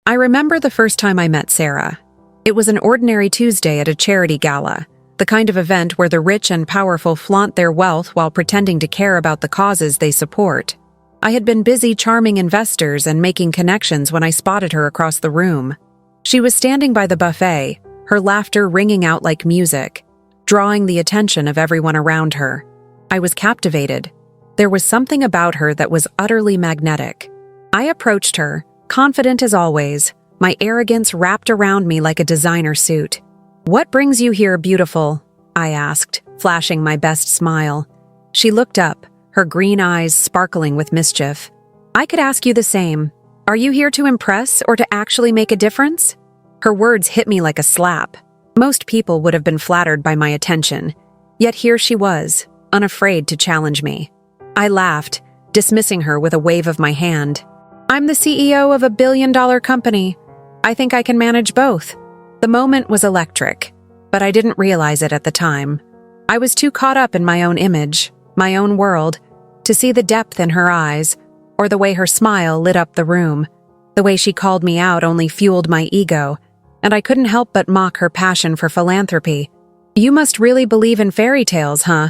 I remember the first time I met Sarah. It was an ordinary Tuesday at a charity gala, the kind of event where the rich and powerful flaunt their wealth while pretending to care about the causes they support. I had been busy charming investors and making connections when I spotted her across the room. She was standing by the buffet, her laughter ringing out like music, drawing the attention of everyone around her. I was captivated. There was something about her that was utterly magnetic. I approached her, confident as always, my arrogance wrapped around me like a designer suit. "What brings you here, beautiful?" I asked, flashing my best smile. She looked up, her green eyes sparkling with mischief. "I could ask you the same. Are you here to impress or to actually make a difference?" Her words hit me like a slap. Most people would have been flattered by my attention, yet here she was, unafraid to challenge me. I laughed, dismissing her with a wave of my hand. "I'm the CEO of a billion-dollar company. I think I can manage both." The moment was electric, but I didn't realize it at the time. I was too caught up in my own image, my own world, to see the depth in her eyes, or the way her smile lit up the room. The way she called me out only fueled my ego, and I couldn't help but mock her passion for philanthropy. "You must really believe in fairy tales, huh?"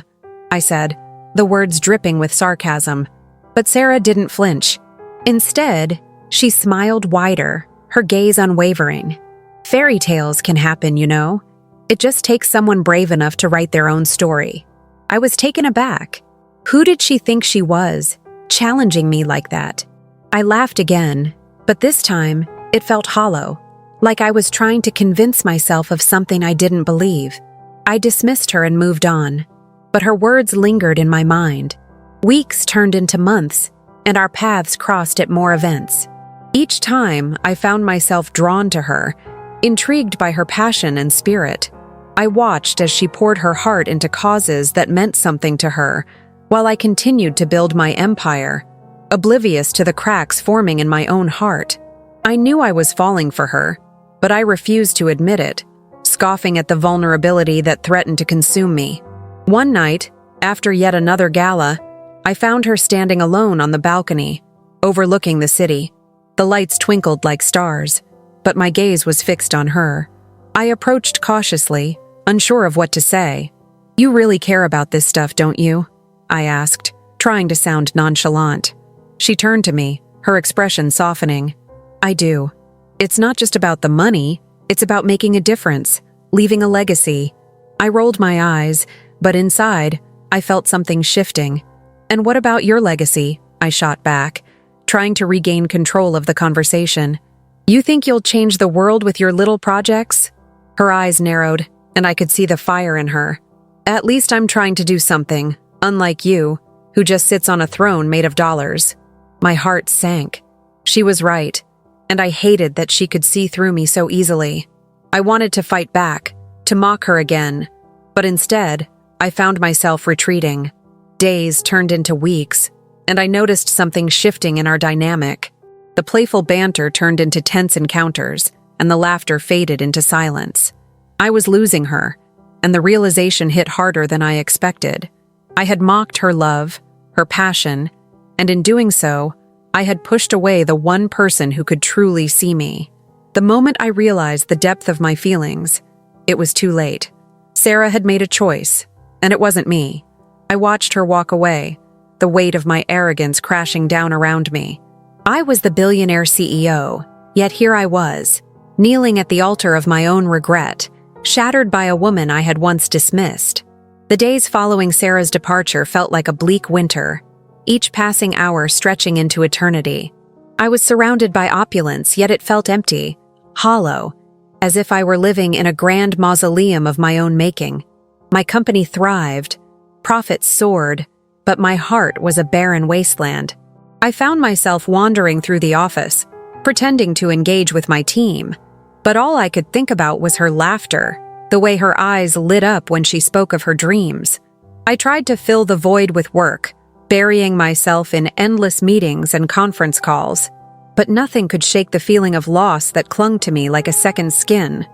I said, the words dripping with sarcasm. But Sarah didn't flinch. Instead, she smiled wider, her gaze unwavering. "Fairy tales can happen, you know. It just takes someone brave enough to write their own story." I was taken aback. Who did she think she was, challenging me like that? I laughed again, but this time, it felt hollow, like I was trying to convince myself of something I didn't believe. I dismissed her and moved on, but her words lingered in my mind. Weeks turned into months, and our paths crossed at more events. Each time, I found myself drawn to her, intrigued by her passion and spirit. I watched as she poured her heart into causes that meant something to her, while I continued to build my empire, oblivious to the cracks forming in my own heart. I knew I was falling for her, but I refused to admit it, scoffing at the vulnerability that threatened to consume me. One night, after yet another gala, I found her standing alone on the balcony, overlooking the city. The lights twinkled like stars, but my gaze was fixed on her. I approached cautiously, unsure of what to say. "You really care about this stuff, don't you?" I asked, trying to sound nonchalant. She turned to me, her expression softening. "I do. It's not just about the money, it's about making a difference, leaving a legacy." I rolled my eyes, but inside, I felt something shifting. "And what about your legacy?" I shot back, trying to regain control of the conversation. "You think you'll change the world with your little projects?" Her eyes narrowed, and I could see the fire in her. "At least I'm trying to do something, unlike you, who just sits on a throne made of dollars." My heart sank. She was right, and I hated that she could see through me so easily. I wanted to fight back, to mock her again, but instead, I found myself retreating. Days turned into weeks, and I noticed something shifting in our dynamic. The playful banter turned into tense encounters, and the laughter faded into silence. I was losing her, and the realization hit harder than I expected. I had mocked her love, her passion, and in doing so, I had pushed away the one person who could truly see me. The moment I realized the depth of my feelings, it was too late. Sarah had made a choice, and it wasn't me. I watched her walk away, the weight of my arrogance crashing down around me. I was the billionaire CEO, yet here I was, kneeling at the altar of my own regret, shattered by a woman I had once dismissed. The days following Sarah's departure felt like a bleak winter, each passing hour stretching into eternity. I was surrounded by opulence, yet it felt empty, hollow, as if I were living in a grand mausoleum of my own making. My company thrived, profits soared, but my heart was a barren wasteland. I found myself wandering through the office, pretending to engage with my team, but all I could think about was her laughter, the way her eyes lit up when she spoke of her dreams. I tried to fill the void with work, burying myself in endless meetings and conference calls, but nothing could shake the feeling of loss that clung to me like a second skin.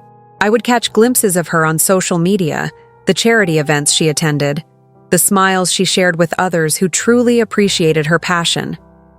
I would catch glimpses of her on social media, the charity events she attended, the smiles she shared with others who truly appreciated her passion.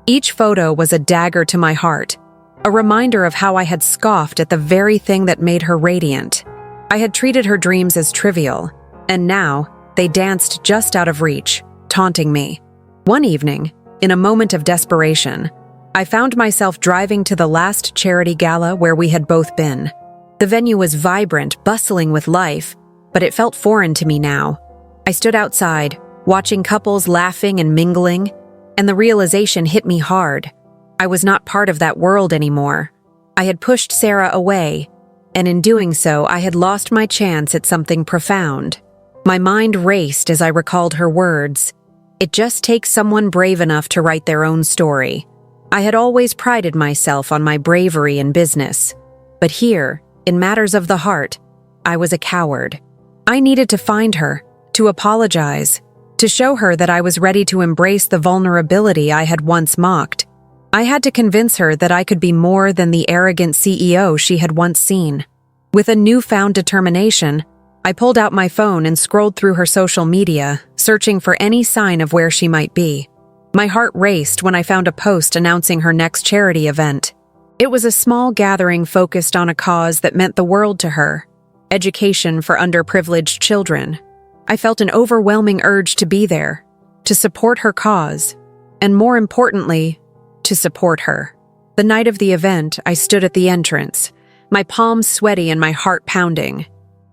Each photo was a dagger to my heart, a reminder of how I had scoffed at the very thing that made her radiant. I had treated her dreams as trivial, and now they danced just out of reach, taunting me. One evening, in a moment of desperation, I found myself driving to the last charity gala where we had both been. The venue was vibrant, bustling with life, but it felt foreign to me now. I stood outside, watching couples laughing and mingling, and the realization hit me hard. I was not part of that world anymore. I had pushed Sarah away, and in doing so, I had lost my chance at something profound. My mind raced as I recalled her words. It just takes someone brave enough to write their own story. I had always prided myself on my bravery in business, but here, in matters of the heart, I was a coward. I needed to find her, to apologize, to show her that I was ready to embrace the vulnerability I had once mocked. I had to convince her that I could be more than the arrogant CEO she had once seen. With a newfound determination, I pulled out my phone and scrolled through her social media, searching for any sign of where she might be. My heart raced when I found a post announcing her next charity event. It was a small gathering focused on a cause that meant the world to her: education for underprivileged children. I felt an overwhelming urge to be there, to support her cause, and more importantly, to support her. The night of the event, I stood at the entrance, my palms sweaty and my heart pounding.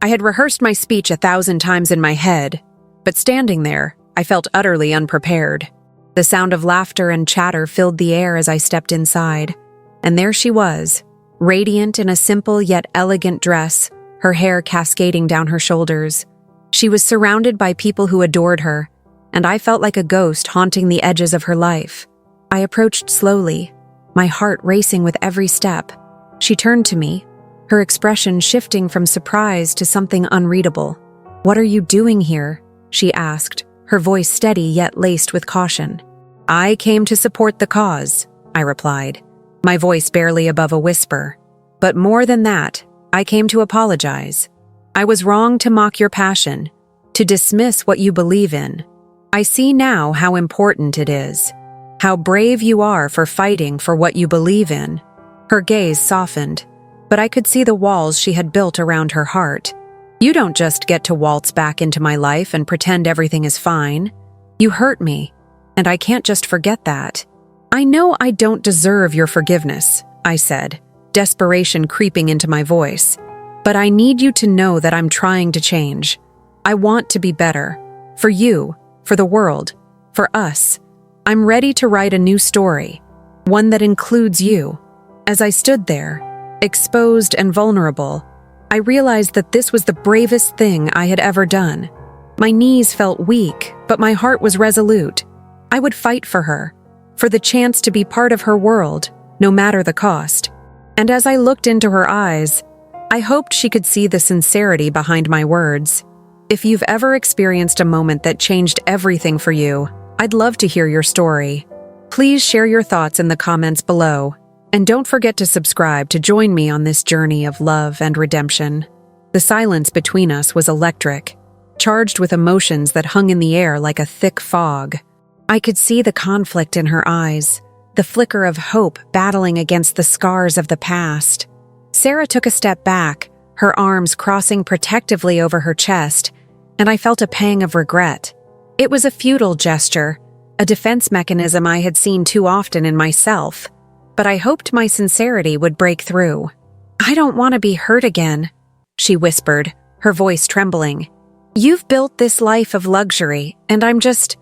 I had rehearsed my speech 1,000 times in my head, but standing there, I felt utterly unprepared. The sound of laughter and chatter filled the air as I stepped inside, and there she was, radiant in a simple yet elegant dress, her hair cascading down her shoulders. She was surrounded by people who adored her, and I felt like a ghost haunting the edges of her life. I approached slowly, my heart racing with every step. She turned to me, her expression shifting from surprise to something unreadable. "What are you doing here?" she asked, her voice steady yet laced with caution. "I came to support the cause," I replied, my voice barely above a whisper. "But more than that, I came to apologize. I was wrong to mock your passion, to dismiss what you believe in. I see now how important it is, how brave you are for fighting for what you believe in." Her gaze softened, but I could see the walls she had built around her heart. "You don't just get to waltz back into my life and pretend everything is fine. You hurt me, and I can't just forget that." "I know I don't deserve your forgiveness," I said, desperation creeping into my voice. "But I need you to know that I'm trying to change. I want to be better. For you, for the world, for us. I'm ready to write a new story, one that includes you." As I stood there, exposed and vulnerable, I realized that this was the bravest thing I had ever done. My knees felt weak, but my heart was resolute. I would fight for her, for the chance to be part of her world, no matter the cost. And as I looked into her eyes, I hoped she could see the sincerity behind my words. If you've ever experienced a moment that changed everything for you, I'd love to hear your story. Please share your thoughts in the comments below, and don't forget to subscribe to join me on this journey of love and redemption. The silence between us was electric, charged with emotions that hung in the air like a thick fog. I could see the conflict in her eyes, the flicker of hope battling against the scars of the past. Sarah took a step back, her arms crossing protectively over her chest, and I felt a pang of regret. It was a futile gesture, a defense mechanism I had seen too often in myself, but I hoped my sincerity would break through. "I don't want to be hurt again," she whispered, her voice trembling. "You've built this life of luxury, and I'm just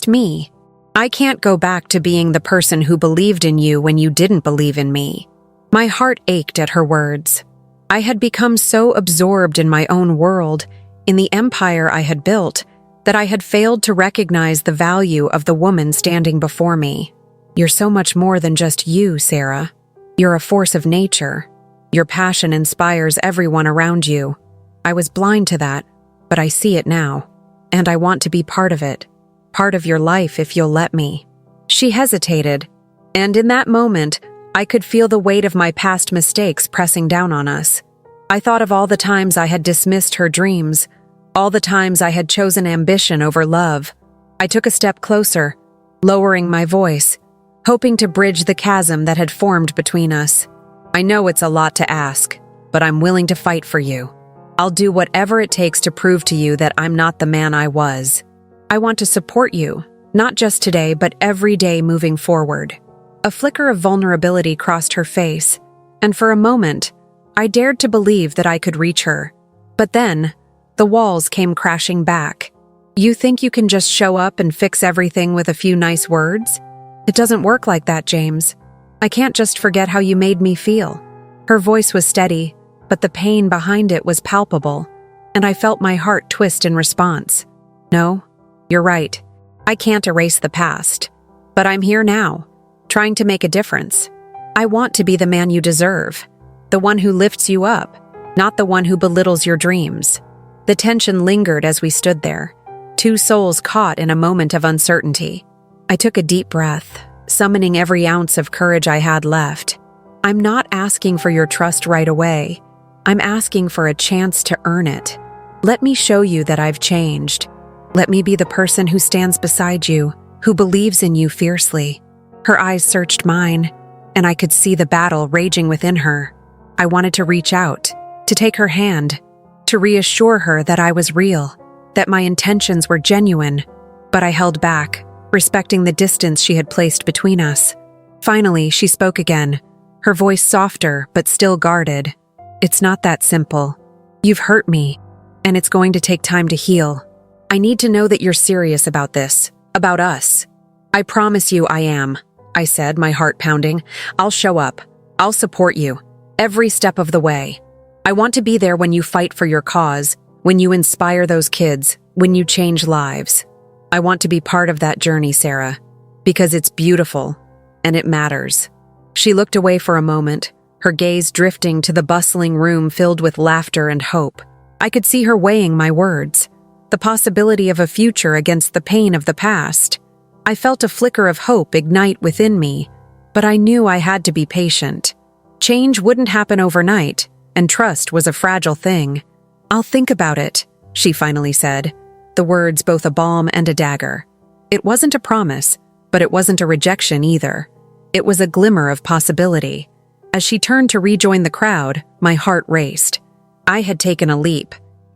me. I can't go back to being the person who believed in you when you didn't believe in me." My heart ached at her words. I had become so absorbed in my own world, in the empire I had built, that I had failed to recognize the value of the woman standing before me. "You're so much more than just you, Sarah. You're a force of nature. Your passion inspires everyone around you. I was blind to that, but I see it now, and I want to be part of it. Part of your life if you'll let me." She hesitated, and in that moment, I could feel the weight of my past mistakes pressing down on us. I thought of all the times I had dismissed her dreams, all the times I had chosen ambition over love. I took a step closer, lowering my voice, hoping to bridge the chasm that had formed between us. I know it's a lot to ask, but I'm willing to fight for you. I'll do whatever it takes to prove to you that I'm not the man I was. I want to support you, not just today, but every day moving forward. A flicker of vulnerability crossed her face, and for a moment, I dared to believe that I could reach her. But then, the walls came crashing back. You think you can just show up and fix everything with a few nice words? It doesn't work like that, James. I can't just forget how you made me feel. Her voice was steady, but the pain behind it was palpable, and I felt my heart twist in response. No, you're right. I can't erase the past. But I'm here now, trying to make a difference. I want to be the man you deserve, the one who lifts you up, not the one who belittles your dreams. The tension lingered as we stood there, two souls caught in a moment of uncertainty. I took a deep breath, summoning every ounce of courage I had left. I'm not asking for your trust right away. I'm asking for a chance to earn it. Let me show you that I've changed. Let me be the person who stands beside you, who believes in you fiercely. Her eyes searched mine, and I could see the battle raging within her. I wanted to reach out, to take her hand, to reassure her that I was real, that my intentions were genuine, but I held back, respecting the distance she had placed between us. Finally, she spoke again, her voice softer but still guarded. It's not that simple. You've hurt me, and it's going to take time to heal. I need to know that you're serious about this, about us. I promise you I am, I said, my heart pounding. I'll show up. I'll support you, every step of the way. I want to be there when you fight for your cause, when you inspire those kids, when you change lives. I want to be part of that journey, Sarah, because it's beautiful, and it matters. She looked away for a moment, her gaze drifting to the bustling room filled with laughter and hope. I could see her weighing my words, the possibility of a future against the pain of the past. I felt a flicker of hope ignite within me, but I knew I had to be patient. Change wouldn't happen overnight, and trust was a fragile thing. I'll think about it, she finally said, the words both a balm and a dagger. It wasn't a promise, but it wasn't a rejection either. It was a glimmer of possibility. As she turned to rejoin the crowd, my heart raced. I had taken a leap,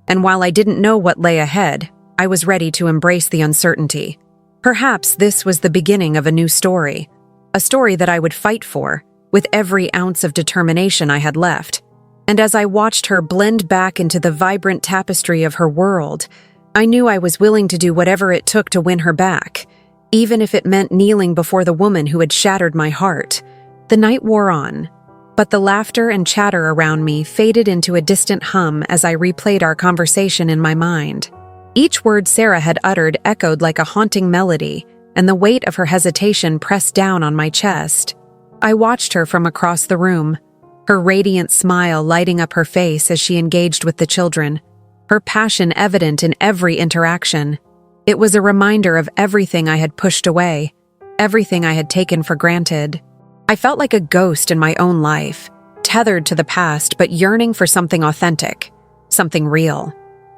and while I didn't know what lay ahead, I was ready to embrace the uncertainty. Perhaps this was the beginning of a new story, a story that I would fight for, with every ounce of determination I had left. And as I watched her blend back into the vibrant tapestry of her world, I knew I was willing to do whatever it took to win her back, even if it meant kneeling before the woman who had shattered my heart. The night wore on, but the laughter and chatter around me faded into a distant hum as I replayed our conversation in my mind. Each word Sarah had uttered echoed like a haunting melody, and the weight of her hesitation pressed down on my chest. I watched her from across the room, her radiant smile lighting up her face as she engaged with the children, her passion evident in every interaction. It was a reminder of everything I had pushed away, everything I had taken for granted. I felt like a ghost in my own life, tethered to the past but yearning for something authentic, something real.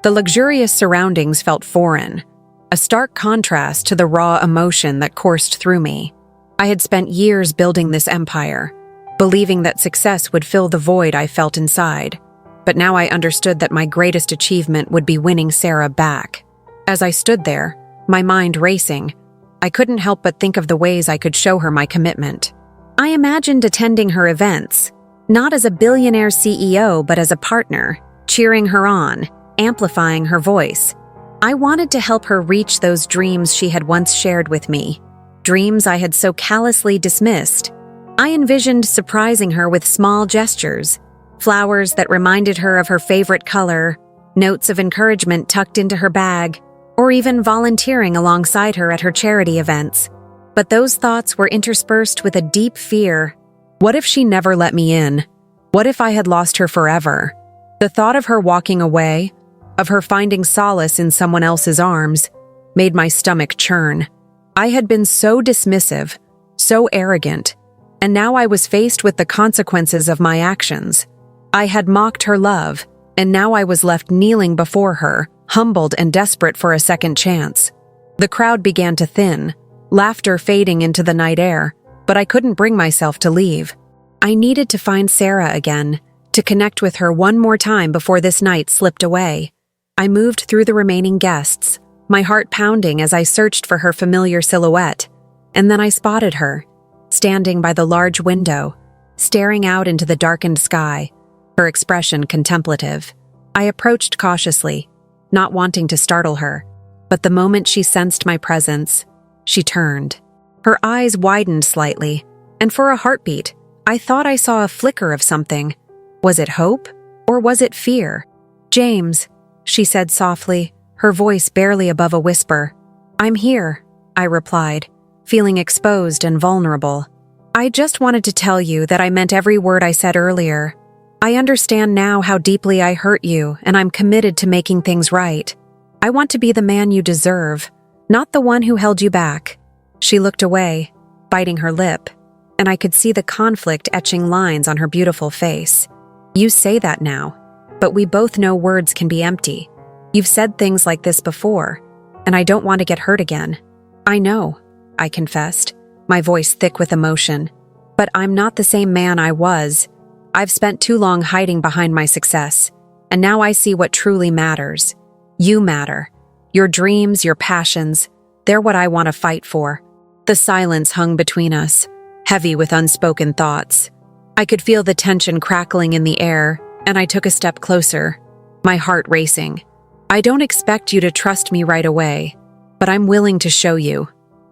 The luxurious surroundings felt foreign, a stark contrast to the raw emotion that coursed through me. I had spent years building this empire, believing that success would fill the void I felt inside. But now I understood that my greatest achievement would be winning Sarah back. As I stood there, my mind racing, I couldn't help but think of the ways I could show her my commitment. I imagined attending her events, not as a billionaire CEO but as a partner, cheering her on, amplifying her voice. I wanted to help her reach those dreams she had once shared with me, dreams I had so callously dismissed. I envisioned surprising her with small gestures, flowers that reminded her of her favorite color, notes of encouragement tucked into her bag, or even volunteering alongside her at her charity events. But those thoughts were interspersed with a deep fear. What if she never let me in? What if I had lost her forever? The thought of her walking away, of her finding solace in someone else's arms, made my stomach churn. I had been so dismissive, so arrogant, and now I was faced with the consequences of my actions. I had mocked her love, and now I was left kneeling before her, humbled and desperate for a second chance. The crowd began to thin, laughter fading into the night air, but but I couldn't bring myself to leave. I needed to find Sarah again, to connect with her one more time before this night slipped away. I moved through the remaining guests, my heart pounding as I searched for her familiar silhouette, and then I spotted her, standing by the large window, staring out into the darkened sky, her expression contemplative. I approached cautiously, not wanting to startle her, but the moment she sensed my presence, she turned. Her eyes widened slightly, and for a heartbeat, I thought I saw a flicker of something. Was it hope, or was it fear? "James," she said softly, her voice barely above a whisper. "I'm here," I replied, feeling exposed and vulnerable. "I just wanted to tell you that I meant every word I said earlier. I understand now how deeply I hurt you, and I'm committed to making things right. I want to be the man you deserve, not the one who held you back." She looked away, biting her lip, and I could see the conflict etching lines on her beautiful face. "You say that now, but we both know words can be empty. You've said things like this before, and I don't want to get hurt again." "I know," I confessed, my voice thick with emotion. "But I'm not the same man I was. I've spent too long hiding behind my success, and now I see what truly matters. You matter. Your dreams, your passions, they're what I want to fight for." The silence hung between us, heavy with unspoken thoughts. I could feel the tension crackling in the air, and I took a step closer, my heart racing. "I don't expect you to trust me right away, but I'm willing to show you.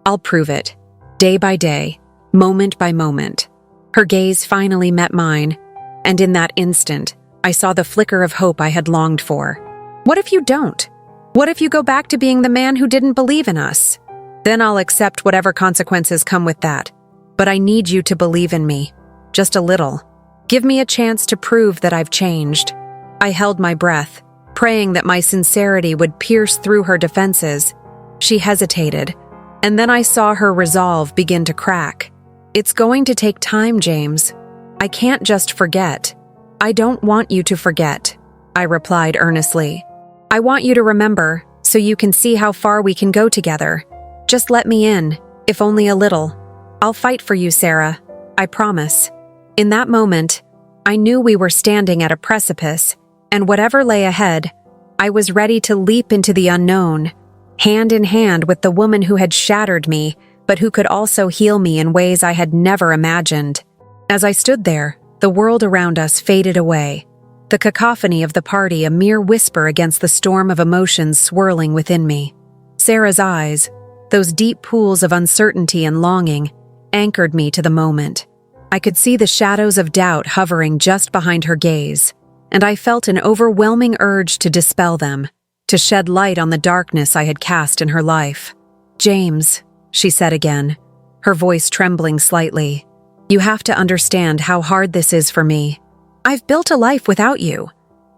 I'll prove it, day by day, moment by moment." Her gaze finally met mine, and in that instant, I saw the flicker of hope I had longed for. "What if you don't? What if you go back to being the man who didn't believe in us? Then I'll accept whatever consequences come with that. But I need you to believe in me, just a little. Give me a chance to prove that I've changed." I held my breath, praying that my sincerity would pierce through her defenses. She hesitated, and then I saw her resolve begin to crack. "It's going to take time, James. I can't just forget." "I don't want you to forget," I replied earnestly. "I want you to remember, so you can see how far we can go together. Just let me in, if only a little. I'll fight for you, Sarah. I promise." In that moment, I knew we were standing at a precipice, and whatever lay ahead, I was ready to leap into the unknown, hand in hand with the woman who had shattered me, but who could also heal me in ways I had never imagined. As I stood there, the world around us faded away, the cacophony of the party a mere whisper against the storm of emotions swirling within me. Sarah's eyes, those deep pools of uncertainty and longing, anchored me to the moment. I could see the shadows of doubt hovering just behind her gaze, and I felt an overwhelming urge to dispel them, to shed light on the darkness I had cast in her life. "James," she said again, her voice trembling slightly, "you have to understand how hard this is for me. I've built a life without you.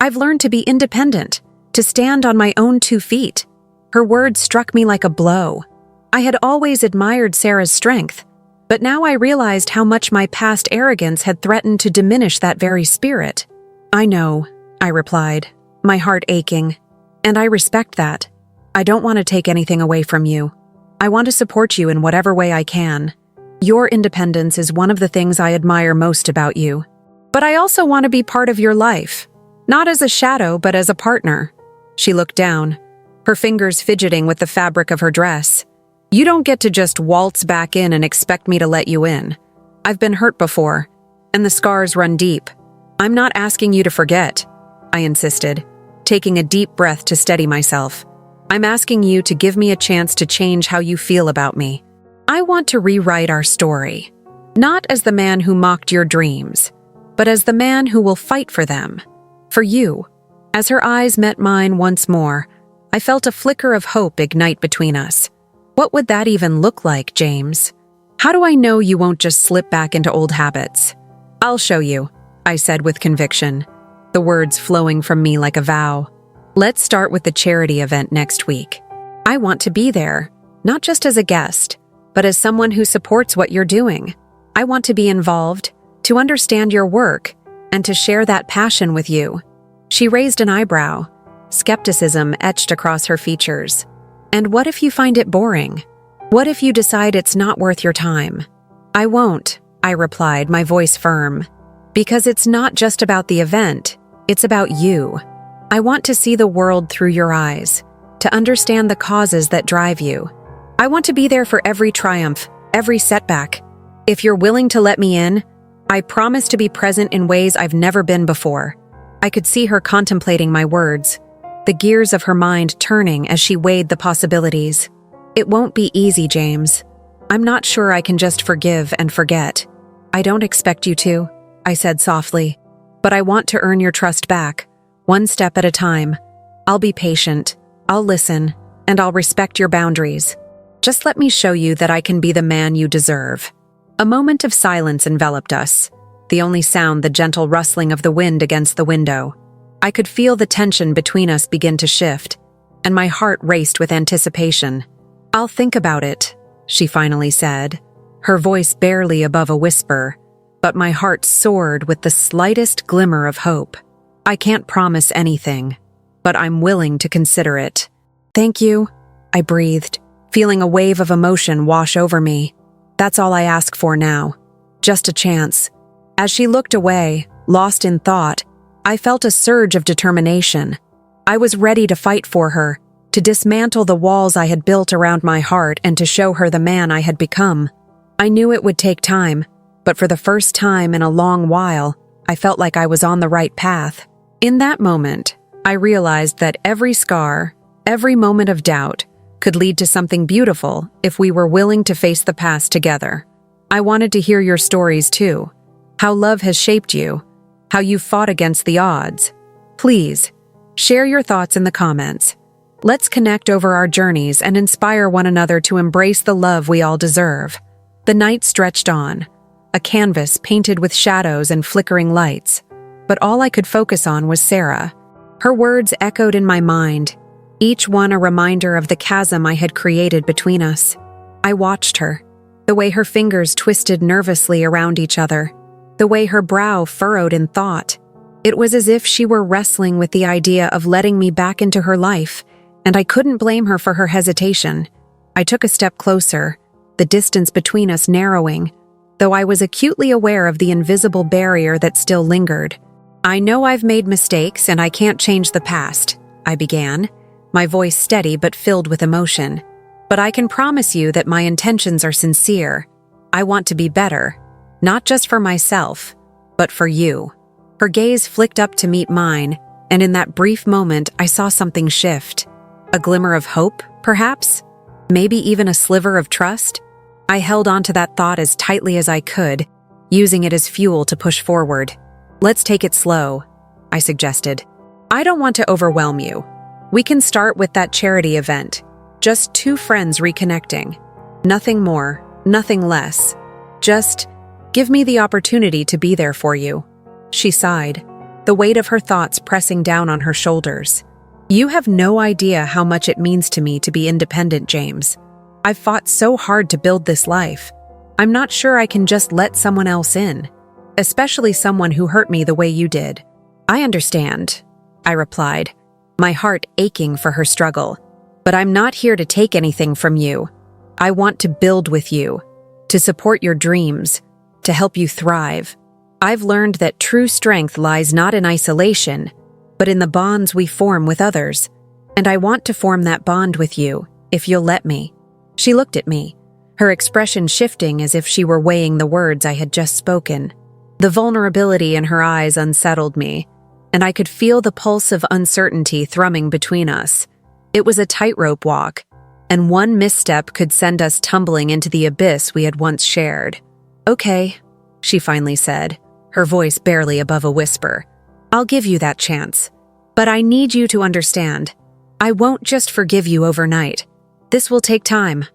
I've learned to be independent, to stand on my own 2 feet." Her words struck me like a blow. I had always admired Sarah's strength, but now I realized how much my past arrogance had threatened to diminish that very spirit. "I know," I replied, my heart aching, "and I respect that. I don't want to take anything away from you. I want to support you in whatever way I can. Your independence is one of the things I admire most about you. But I also want to be part of your life, not as a shadow, but as a partner." She looked down, her fingers fidgeting with the fabric of her dress. "You don't get to just waltz back in and expect me to let you in. I've been hurt before, and the scars run deep. I'm not asking you to forget," I insisted, taking a deep breath to steady myself. "I'm asking you to give me a chance to change how you feel about me. I want to rewrite our story, not as the man who mocked your dreams, but as the man who will fight for them. For you." As her eyes met mine once more, I felt a flicker of hope ignite between us. "What would that even look like, James? How do I know you won't just slip back into old habits?" "I'll show you," I said with conviction, the words flowing from me like a vow. "Let's start with the charity event next week. I want to be there, not just as a guest, but as someone who supports what you're doing. I want to be involved, to understand your work, and to share that passion with you." She raised an eyebrow, skepticism etched across her features. "And what if you find it boring? What if you decide it's not worth your time?" "I won't," I replied, my voice firm. "Because it's not just about the event, it's about you. I want to see the world through your eyes, to understand the causes that drive you. I want to be there for every triumph, every setback. If you're willing to let me in, I promise to be present in ways I've never been before." I could see her contemplating my words, the gears of her mind turning as she weighed the possibilities. "It won't be easy, James. I'm not sure I can just forgive and forget." "I don't expect you to," I said softly, "but I want to earn your trust back, one step at a time. I'll be patient, I'll listen, and I'll respect your boundaries. Just let me show you that I can be the man you deserve." A moment of silence enveloped us, the only sound the gentle rustling of the wind against the window. I could feel the tension between us begin to shift, and my heart raced with anticipation. "I'll think about it," she finally said, her voice barely above a whisper, but my heart soared with the slightest glimmer of hope. "I can't promise anything, but I'm willing to consider it." "Thank you," I breathed, feeling a wave of emotion wash over me. "That's all I ask for now. Just a chance." As she looked away, lost in thought, I felt a surge of determination. I was ready to fight for her, to dismantle the walls I had built around my heart and to show her the man I had become. I knew it would take time, but for the first time in a long while, I felt like I was on the right path. In that moment, I realized that every scar, every moment of doubt, could lead to something beautiful if we were willing to face the past together. I wanted to hear your stories too, how love has shaped you, how you fought against the odds. Please, share your thoughts in the comments. Let's connect over our journeys and inspire one another to embrace the love we all deserve. The night stretched on, a canvas painted with shadows and flickering lights, but all I could focus on was Sarah. Her words echoed in my mind, each one a reminder of the chasm I had created between us. I watched her, the way her fingers twisted nervously around each other, the way her brow furrowed in thought. It was as if she were wrestling with the idea of letting me back into her life, and I couldn't blame her for her hesitation. I took a step closer, the distance between us narrowing, though I was acutely aware of the invisible barrier that still lingered. "I know I've made mistakes and I can't change the past," I began, my voice steady but filled with emotion. "But I can promise you that my intentions are sincere. I want to be better, not just for myself, but for you." Her gaze flicked up to meet mine, and in that brief moment I saw something shift. A glimmer of hope, perhaps? Maybe even a sliver of trust? I held on to that thought as tightly as I could, using it as fuel to push forward. "Let's take it slow," I suggested. "I don't want to overwhelm you. We can start with that charity event. Just two friends reconnecting. Nothing more, nothing less. Just give me the opportunity to be there for you." She sighed, the weight of her thoughts pressing down on her shoulders. "You have no idea how much it means to me to be independent, James. I've fought so hard to build this life. I'm not sure I can just let someone else in, especially someone who hurt me the way you did." "I understand," I replied, my heart aching for her struggle. "But I'm not here to take anything from you. I want to build with you, to support your dreams, to help you thrive. I've learned that true strength lies not in isolation, but in the bonds we form with others, and I want to form that bond with you, if you'll let me." She looked at me, her expression shifting as if she were weighing the words I had just spoken. The vulnerability in her eyes unsettled me, and I could feel the pulse of uncertainty thrumming between us. It was a tightrope walk, and one misstep could send us tumbling into the abyss we had once shared. "Okay," she finally said, her voice barely above a whisper. "I'll give you that chance. But I need you to understand. I won't just forgive you overnight. This will take time.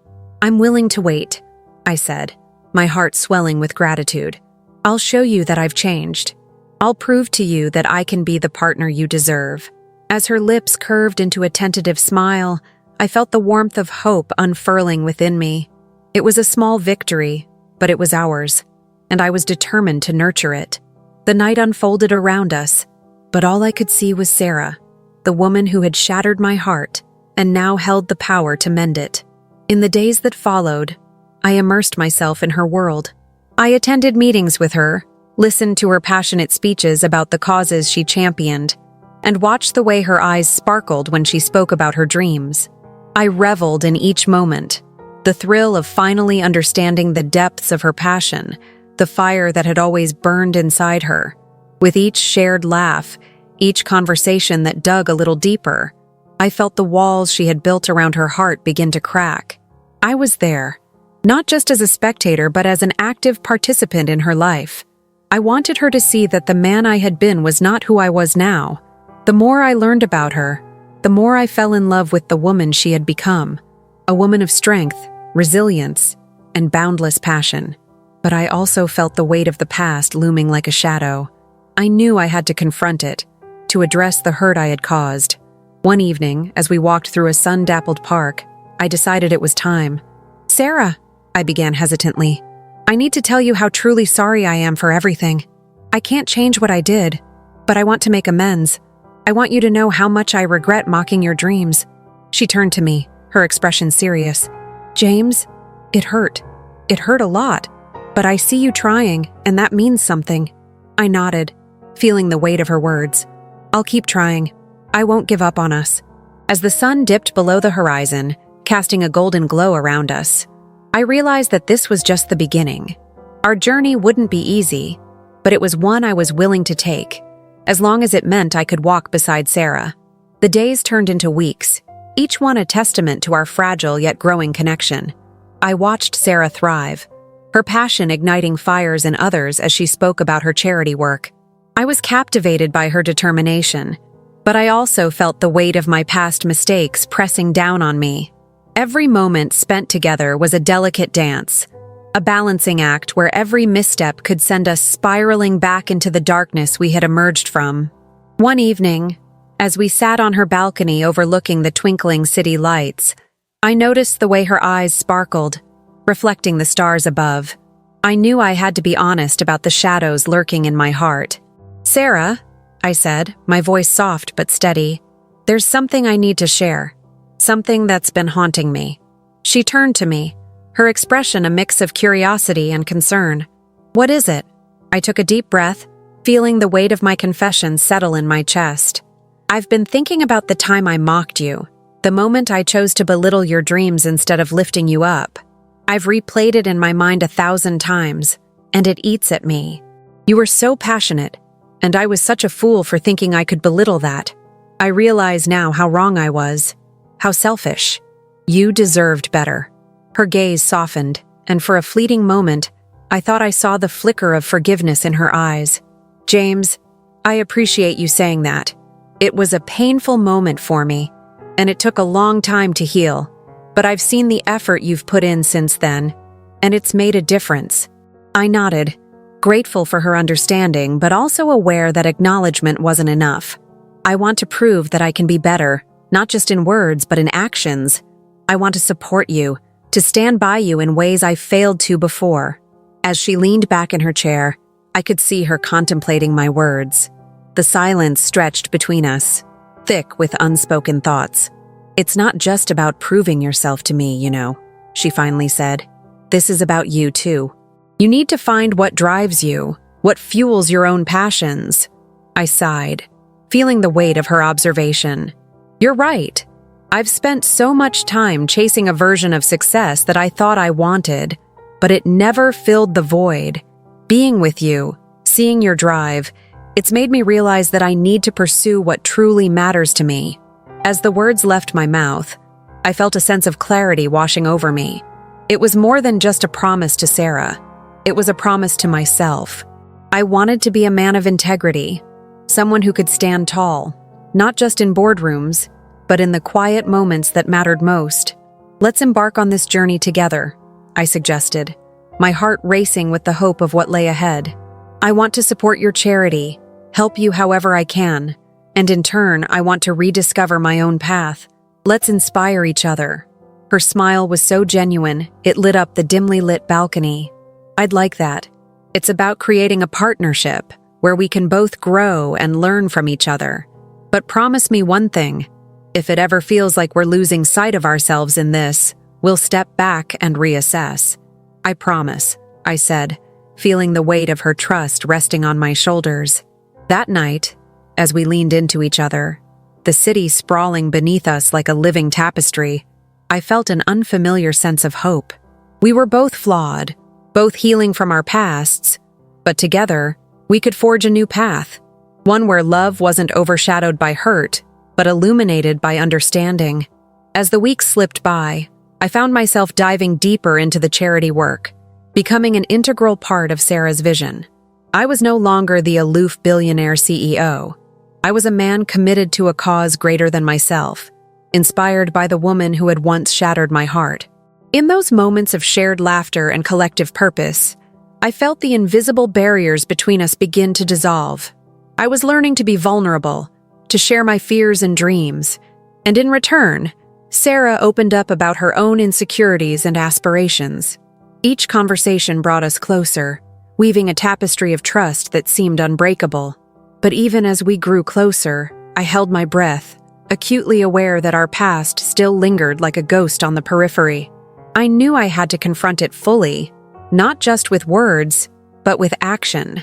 I'm willing to wait," I said, my heart swelling with gratitude. "I'll show you that I've changed. I'll prove to you that I can be the partner you deserve." As her lips curved into a tentative smile, I felt the warmth of hope unfurling within me. It was a small victory, but it was ours, and I was determined to nurture it. The night unfolded around us, but all I could see was Sarah, the woman who had shattered my heart and now held the power to mend it. In the days that followed, I immersed myself in her world, I attended meetings with her, listened to her passionate speeches about the causes she championed, and watched the way her eyes sparkled when she spoke about her dreams. I reveled in each moment, the thrill of finally understanding the depths of her passion, the fire that had always burned inside her. With each shared laugh, each conversation that dug a little deeper, I felt the walls she had built around her heart begin to crack. I was there, not just as a spectator but as an active participant in her life. I wanted her to see that the man I had been was not who I was now. The more I learned about her, the more I fell in love with the woman she had become, a woman of strength, resilience, and boundless passion. But I also felt the weight of the past looming like a shadow. I knew I had to confront it, to address the hurt I had caused. One evening, as we walked through a sun-dappled park, I decided it was time. "Sarah," I began hesitantly, "I need to tell you how truly sorry I am for everything. I can't change what I did, but I want to make amends. I want you to know how much I regret mocking your dreams." She turned to me, her expression serious. "James, it hurt. It hurt a lot. But I see you trying, and that means something." I nodded, feeling the weight of her words. "I'll keep trying. I won't give up on us." As the sun dipped below the horizon, casting a golden glow around us, I realized that this was just the beginning. Our journey wouldn't be easy, but it was one I was willing to take, as long as it meant I could walk beside Sarah. The days turned into weeks, each one a testament to our fragile yet growing connection. I watched Sarah thrive, her passion igniting fires in others as she spoke about her charity work. I was captivated by her determination, but I also felt the weight of my past mistakes pressing down on me. Every moment spent together was a delicate dance, a balancing act where every misstep could send us spiraling back into the darkness we had emerged from. One evening, as we sat on her balcony overlooking the twinkling city lights, I noticed the way her eyes sparkled, reflecting the stars above. I knew I had to be honest about the shadows lurking in my heart. "Sarah," I said, my voice soft but steady, "there's something I need to share. Something that's been haunting me." She turned to me, her expression a mix of curiosity and concern. "What is it?" I took a deep breath, feeling the weight of my confession settle in my chest. "I've been thinking about the time I mocked you, the moment I chose to belittle your dreams instead of lifting you up. I've replayed it in my mind 1,000 times, and it eats at me. You were so passionate, and I was such a fool for thinking I could belittle that. I realize now how wrong I was. How selfish. You deserved better." Her gaze softened, and for a fleeting moment, I thought I saw the flicker of forgiveness in her eyes. "James, I appreciate you saying that. It was a painful moment for me, and it took a long time to heal. But I've seen the effort you've put in since then, and it's made a difference." I nodded, grateful for her understanding, but also aware that acknowledgement wasn't enough. "I want to prove that I can be better, not just in words, but in actions. I want to support you, to stand by you in ways I failed to before." As she leaned back in her chair, I could see her contemplating my words. The silence stretched between us, thick with unspoken thoughts. "It's not just about proving yourself to me, you know," she finally said. "This is about you too. You need to find what drives you, what fuels your own passions." I sighed, feeling the weight of her observation. "You're right. I've spent so much time chasing a version of success that I thought I wanted, but it never filled the void. Being with you, seeing your drive, it's made me realize that I need to pursue what truly matters to me." As the words left my mouth, I felt a sense of clarity washing over me. It was more than just a promise to Sarah. It was a promise to myself. I wanted to be a man of integrity, someone who could stand tall, not just in boardrooms, but in the quiet moments that mattered most. "Let's embark on this journey together," I suggested, my heart racing with the hope of what lay ahead. "I want to support your charity, help you however I can, and in turn, I want to rediscover my own path. Let's inspire each other." Her smile was so genuine, it lit up the dimly lit balcony. "I'd like that. It's about creating a partnership where we can both grow and learn from each other. But promise me one thing. If it ever feels like we're losing sight of ourselves in this, we'll step back and reassess." "I promise," I said, feeling the weight of her trust resting on my shoulders. That night, as we leaned into each other, the city sprawling beneath us like a living tapestry, I felt an unfamiliar sense of hope. We were both flawed, both healing from our pasts, but together, we could forge a new path, one where love wasn't overshadowed by hurt, but illuminated by understanding. As the weeks slipped by, I found myself diving deeper into the charity work, becoming an integral part of Sarah's vision. I was no longer the aloof billionaire CEO. I was a man committed to a cause greater than myself, inspired by the woman who had once shattered my heart. In those moments of shared laughter and collective purpose, I felt the invisible barriers between us begin to dissolve. I was learning to be vulnerable, to share my fears and dreams, and in return, Sarah opened up about her own insecurities and aspirations. Each conversation brought us closer, weaving a tapestry of trust that seemed unbreakable. But even as we grew closer, I held my breath, acutely aware that our past still lingered like a ghost on the periphery. I knew I had to confront it fully, not just with words, but with action.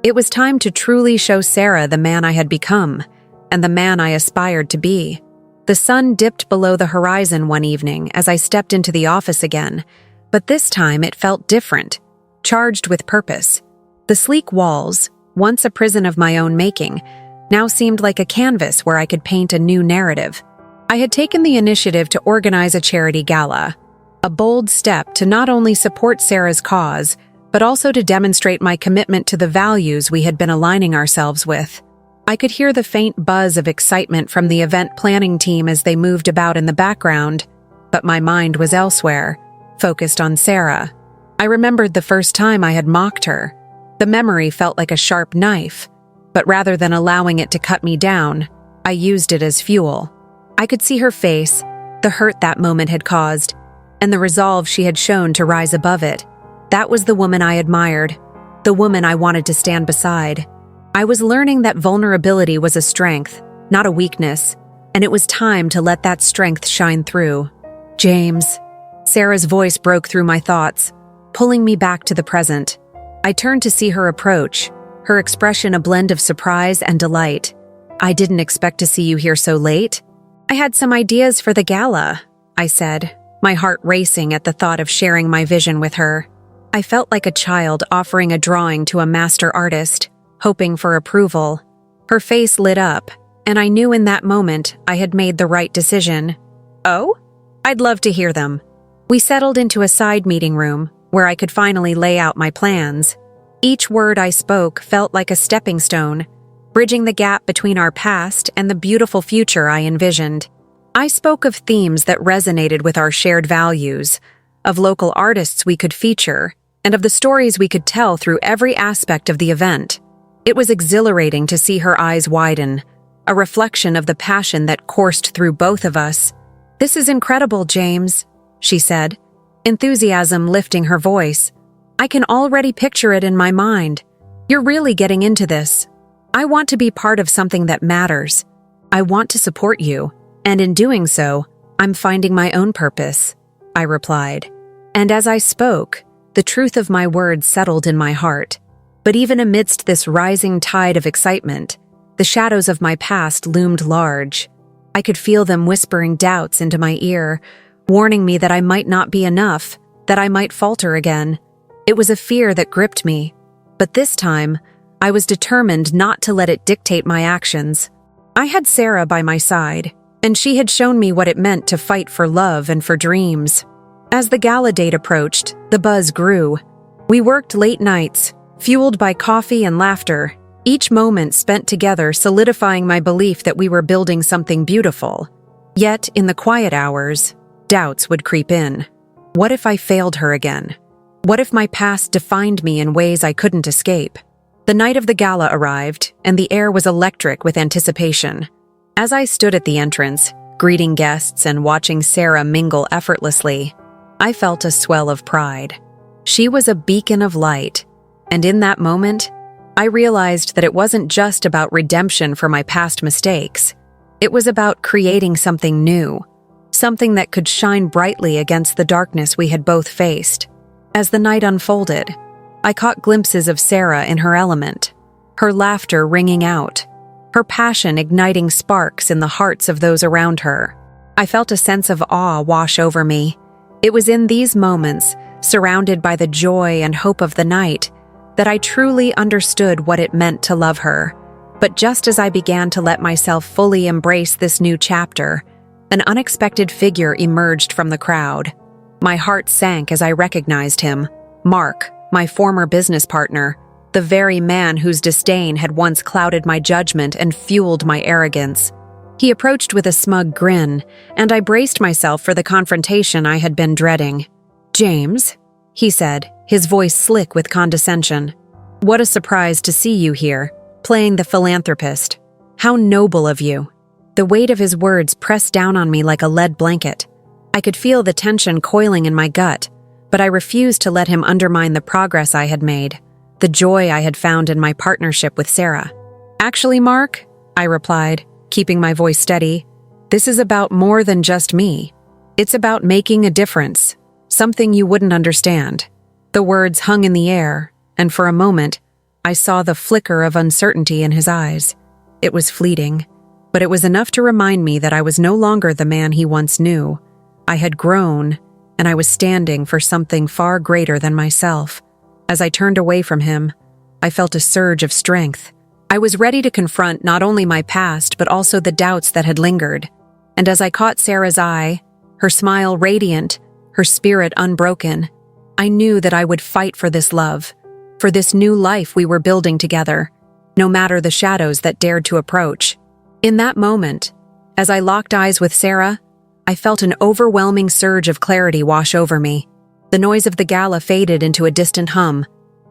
It was time to truly show Sarah the man I had become, and the man I aspired to be. The sun dipped below the horizon one evening as I stepped into the office again, but this time it felt different, charged with purpose. The sleek walls, once a prison of my own making, now seemed like a canvas where I could paint a new narrative. I had taken the initiative to organize a charity gala, a bold step to not only support Sarah's cause, but also to demonstrate my commitment to the values we had been aligning ourselves with. I could hear the faint buzz of excitement from the event planning team as they moved about in the background, but my mind was elsewhere, focused on Sarah. I remembered the first time I had mocked her. The memory felt like a sharp knife, but rather than allowing it to cut me down, I used it as fuel. I could see her face, the hurt that moment had caused, and the resolve she had shown to rise above it. That was the woman I admired, the woman I wanted to stand beside. I was learning that vulnerability was a strength, not a weakness, and it was time to let that strength shine through. James. Sarah's voice broke through my thoughts, pulling me back to the present. I turned to see her approach, her expression a blend of surprise and delight. I didn't expect to see you here so late. I had some ideas for the gala, I said, my heart racing at the thought of sharing my vision with her. I felt like a child offering a drawing to a master artist, hoping for approval. Her face lit up, and I knew in that moment I had made the right decision. Oh? I'd love to hear them. We settled into a side meeting room where I could finally lay out my plans. Each word I spoke felt like a stepping stone, bridging the gap between our past and the beautiful future I envisioned. I spoke of themes that resonated with our shared values, of local artists we could feature, and of the stories we could tell through every aspect of the event. It was exhilarating to see her eyes widen, a reflection of the passion that coursed through both of us. "This is incredible, James," she said, enthusiasm lifting her voice. "I can already picture it in my mind. You're really getting into this. I want to be part of something that matters. I want to support you, and in doing so, I'm finding my own purpose," I replied. And as I spoke, the truth of my words settled in my heart. But even amidst this rising tide of excitement, the shadows of my past loomed large. I could feel them whispering doubts into my ear, warning me that I might not be enough, that I might falter again. It was a fear that gripped me, but this time, I was determined not to let it dictate my actions. I had Sarah by my side, and she had shown me what it meant to fight for love and for dreams. As the gala date approached, the buzz grew. We worked late nights, fueled by coffee and laughter, each moment spent together solidifying my belief that we were building something beautiful. Yet, in the quiet hours, doubts would creep in. What if I failed her again? What if my past defined me in ways I couldn't escape? The night of the gala arrived, and the air was electric with anticipation. As I stood at the entrance, greeting guests and watching Sarah mingle effortlessly, I felt a swell of pride. She was a beacon of light, and in that moment, I realized that it wasn't just about redemption for my past mistakes. It was about creating something new, something that could shine brightly against the darkness we had both faced. As the night unfolded, I caught glimpses of Sarah in her element, her laughter ringing out, her passion igniting sparks in the hearts of those around her. I felt a sense of awe wash over me. It was in these moments, surrounded by the joy and hope of the night, that I truly understood what it meant to love her. But just as I began to let myself fully embrace this new chapter, an unexpected figure emerged from the crowd. My heart sank as I recognized him, Mark, my former business partner, the very man whose disdain had once clouded my judgment and fueled my arrogance. He approached with a smug grin, and I braced myself for the confrontation I had been dreading. "James," he said, his voice slick with condescension. "What a surprise to see you here, playing the philanthropist. How noble of you." The weight of his words pressed down on me like a lead blanket. I could feel the tension coiling in my gut, but I refused to let him undermine the progress I had made, the joy I had found in my partnership with Sarah. "Actually, Mark," I replied, keeping my voice steady, "this is about more than just me. It's about making a difference, something you wouldn't understand." The words hung in the air, and for a moment, I saw the flicker of uncertainty in his eyes. It was fleeting, but it was enough to remind me that I was no longer the man he once knew. I had grown, and I was standing for something far greater than myself. As I turned away from him, I felt a surge of strength. I was ready to confront not only my past but also the doubts that had lingered. And as I caught Sarah's eye, her smile radiant, her spirit unbroken, I knew that I would fight for this love, for this new life we were building together, no matter the shadows that dared to approach. In that moment, as I locked eyes with Sarah, I felt an overwhelming surge of clarity wash over me. The noise of the gala faded into a distant hum,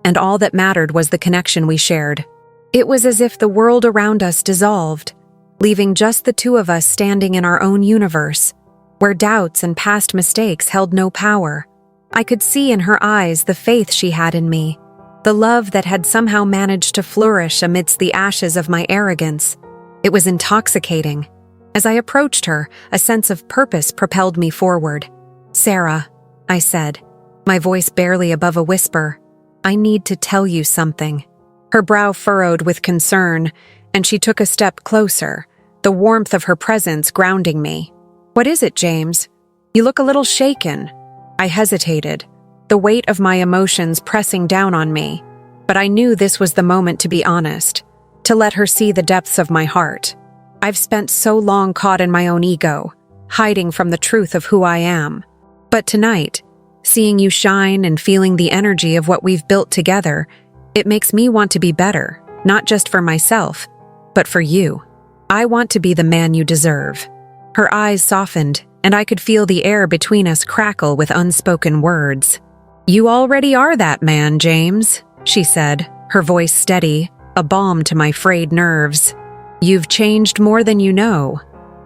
and all that mattered was the connection we shared. It was as if the world around us dissolved, leaving just the two of us standing in our own universe, where doubts and past mistakes held no power. I could see in her eyes the faith she had in me, the love that had somehow managed to flourish amidst the ashes of my arrogance. It was intoxicating. As I approached her, a sense of purpose propelled me forward. "Sarah," I said, my voice barely above a whisper, "I need to tell you something." Her brow furrowed with concern, and she took a step closer, the warmth of her presence grounding me. "What is it, James? You look a little shaken." I hesitated, the weight of my emotions pressing down on me, but I knew this was the moment to be honest, to let her see the depths of my heart. I've spent so long caught in my own ego, hiding from the truth of who I am. But tonight, seeing you shine and feeling the energy of what we've built together, it makes me want to be better, not just for myself, but for you. I want to be the man you deserve. Her eyes softened, and I could feel the air between us crackle with unspoken words. "You already are that man, James," she said, her voice steady, a balm to my frayed nerves. "You've changed more than you know.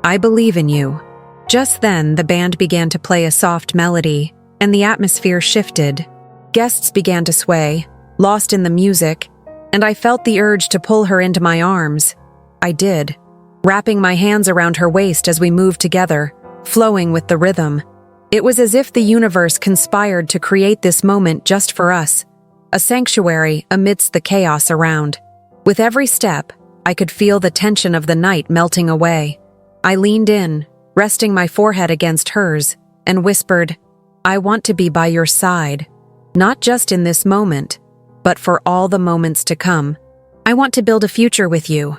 I believe in you." Just then, the band began to play a soft melody, and the atmosphere shifted. Guests began to sway, lost in the music, and I felt the urge to pull her into my arms. I did, wrapping my hands around her waist as we moved together, flowing with the rhythm. It was as if the universe conspired to create this moment just for us, a sanctuary amidst the chaos around. With every step, I could feel the tension of the night melting away. I leaned in, resting my forehead against hers, and whispered, "I want to be by your side, not just in this moment, but for all the moments to come. I want to build a future with you.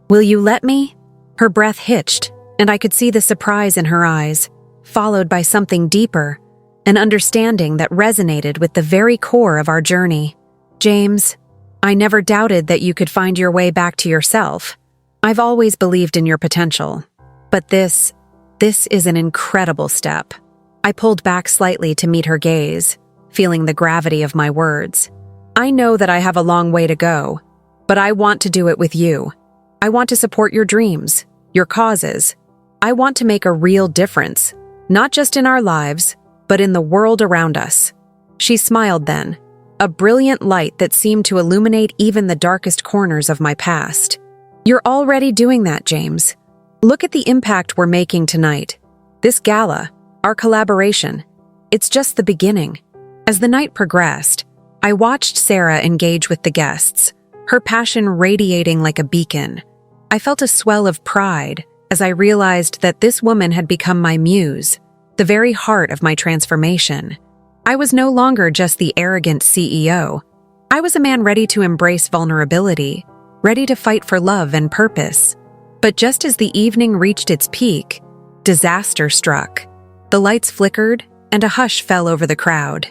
Will you let me?" Her breath hitched, and I could see the surprise in her eyes, followed by something deeper, an understanding that resonated with the very core of our journey. "James, I never doubted that you could find your way back to yourself. I've always believed in your potential. But this is an incredible step." I pulled back slightly to meet her gaze, feeling the gravity of my words. "I know that I have a long way to go, but I want to do it with you. I want to support your dreams, your causes. I want to make a real difference, not just in our lives, but in the world around us." She smiled then, a brilliant light that seemed to illuminate even the darkest corners of my past. "You're already doing that, James. Look at the impact we're making tonight. This gala, our collaboration, it's just the beginning." As the night progressed, I watched Sarah engage with the guests, her passion radiating like a beacon. I felt a swell of pride as I realized that this woman had become my muse, the very heart of my transformation. I was no longer just the arrogant CEO. I was a man ready to embrace vulnerability, ready to fight for love and purpose. But just as the evening reached its peak, disaster struck. The lights flickered, and a hush fell over the crowd.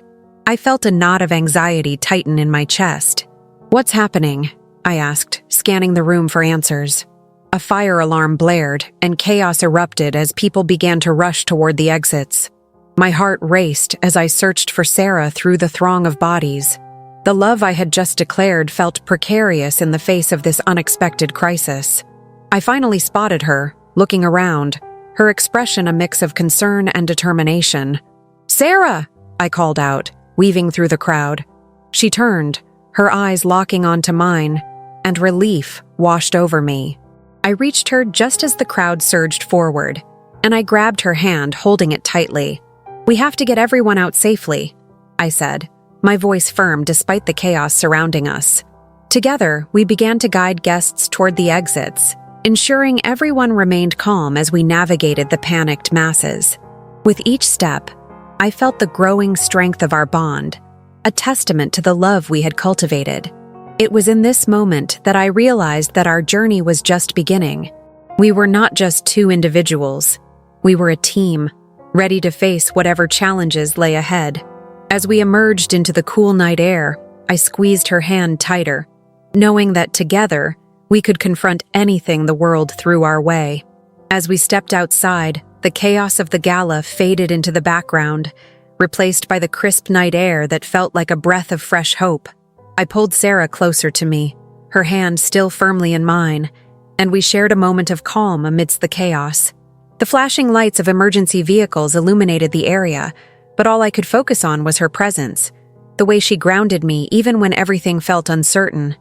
I felt a knot of anxiety tighten in my chest. "What's happening?" I asked, scanning the room for answers. A fire alarm blared, and chaos erupted as people began to rush toward the exits. My heart raced as I searched for Sarah through the throng of bodies. The love I had just declared felt precarious in the face of this unexpected crisis. I finally spotted her, looking around, her expression a mix of concern and determination. "Sarah!" I called out, weaving through the crowd. She turned, her eyes locking onto mine, and relief washed over me. I reached her just as the crowd surged forward, and I grabbed her hand, holding it tightly. "We have to get everyone out safely," I said, my voice firm despite the chaos surrounding us. Together, we began to guide guests toward the exits, ensuring everyone remained calm as we navigated the panicked masses. With each step, I felt the growing strength of our bond, a testament to the love we had cultivated. It was in this moment that I realized that our journey was just beginning. We were not just two individuals. We were a team, ready to face whatever challenges lay ahead. As we emerged into the cool night air, I squeezed her hand tighter, knowing that together, we could confront anything the world threw our way. As we stepped outside, the chaos of the gala faded into the background, replaced by the crisp night air that felt like a breath of fresh hope. I pulled Sarah closer to me, her hand still firmly in mine, and we shared a moment of calm amidst the chaos. The flashing lights of emergency vehicles illuminated the area, but all I could focus on was her presence, the way she grounded me even when everything felt uncertain.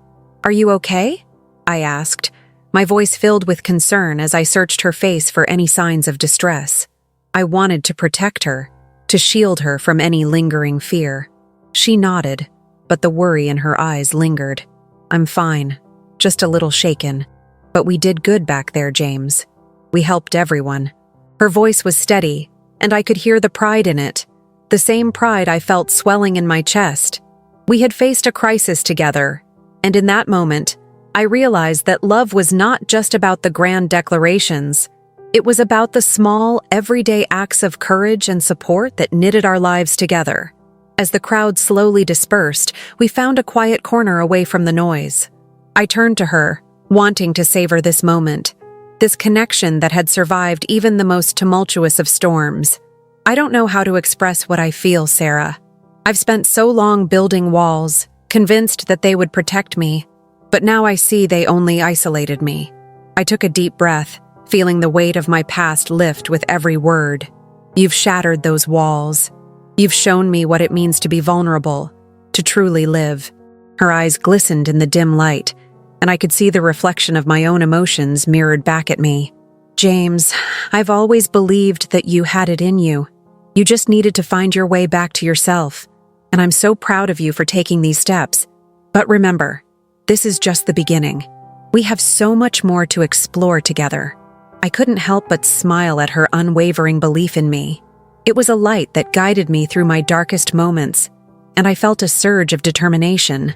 "Are you okay?" I asked, my voice filled with concern as I searched her face for any signs of distress. I wanted to protect her, to shield her from any lingering fear. She nodded, but the worry in her eyes lingered. "I'm fine, just a little shaken. But we did good back there, James. We helped everyone." Her voice was steady, and I could hear the pride in it, the same pride I felt swelling in my chest. We had faced a crisis together, and in that moment, I realized that love was not just about the grand declarations. It was about the small, everyday acts of courage and support that knitted our lives together. As the crowd slowly dispersed, we found a quiet corner away from the noise. I turned to her, wanting to savor this moment, this connection that had survived even the most tumultuous of storms. "I don't know how to express what I feel, Sarah. I've spent so long building walls, convinced that they would protect me, but now I see they only isolated me." I took a deep breath, feeling the weight of my past lift with every word. "You've shattered those walls. You've shown me what it means to be vulnerable, to truly live." Her eyes glistened in the dim light, and I could see the reflection of my own emotions mirrored back at me. "James, I've always believed that you had it in you. You just needed to find your way back to yourself, and I'm so proud of you for taking these steps. But remember, this is just the beginning. We have so much more to explore together." I couldn't help but smile at her unwavering belief in me. It was a light that guided me through my darkest moments, and I felt a surge of determination.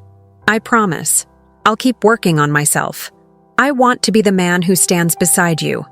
"I promise, I'll keep working on myself. I want to be the man who stands beside you,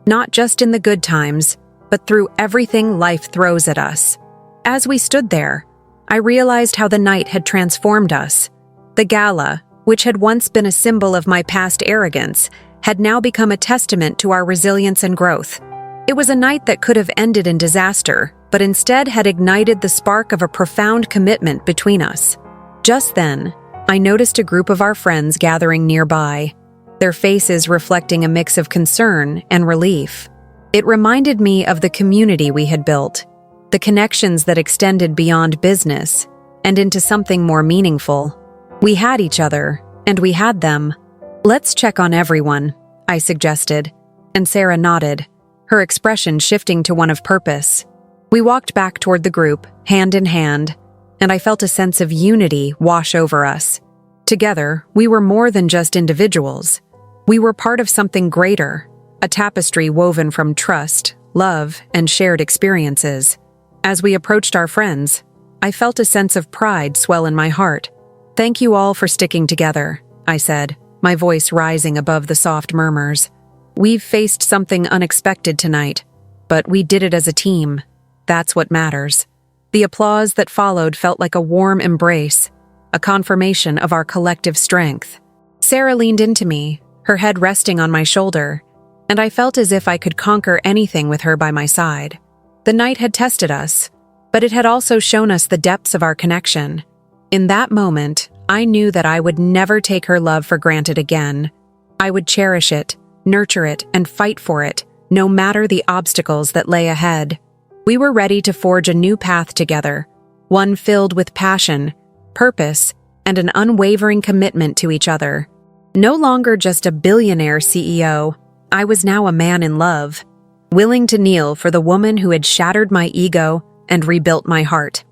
not just in the good times, but through everything life throws at us." As we stood there, I realized how the night had transformed us. The gala, which had once been a symbol of my past arrogance, had now become a testament to our resilience and growth. It was a night that could have ended in disaster, but instead had ignited the spark of a profound commitment between us. Just then, I noticed a group of our friends gathering nearby, their faces reflecting a mix of concern and relief. It reminded me of the community we had built, the connections that extended beyond business and into something more meaningful. We had each other, and we had them. "Let's check on everyone," I suggested, and Sarah nodded, her expression shifting to one of purpose. We walked back toward the group, hand in hand, and I felt a sense of unity wash over us. Together, we were more than just individuals. We were part of something greater, a tapestry woven from trust, love, and shared experiences. As we approached our friends, I felt a sense of pride swell in my heart. "Thank you all for sticking together," I said, my voice rising above the soft murmurs. "We've faced something unexpected tonight, but we did it as a team. That's what matters." The applause that followed felt like a warm embrace, a confirmation of our collective strength. Sarah leaned into me, her head resting on my shoulder, and I felt as if I could conquer anything with her by my side. The night had tested us, but it had also shown us the depths of our connection. In that moment, I knew that I would never take her love for granted again. I would cherish it, nurture it, and fight for it, no matter the obstacles that lay ahead. We were ready to forge a new path together, one filled with passion, purpose, and an unwavering commitment to each other. No longer just a billionaire CEO, I was now a man in love, willing to kneel for the woman who had shattered my ego and rebuilt my heart.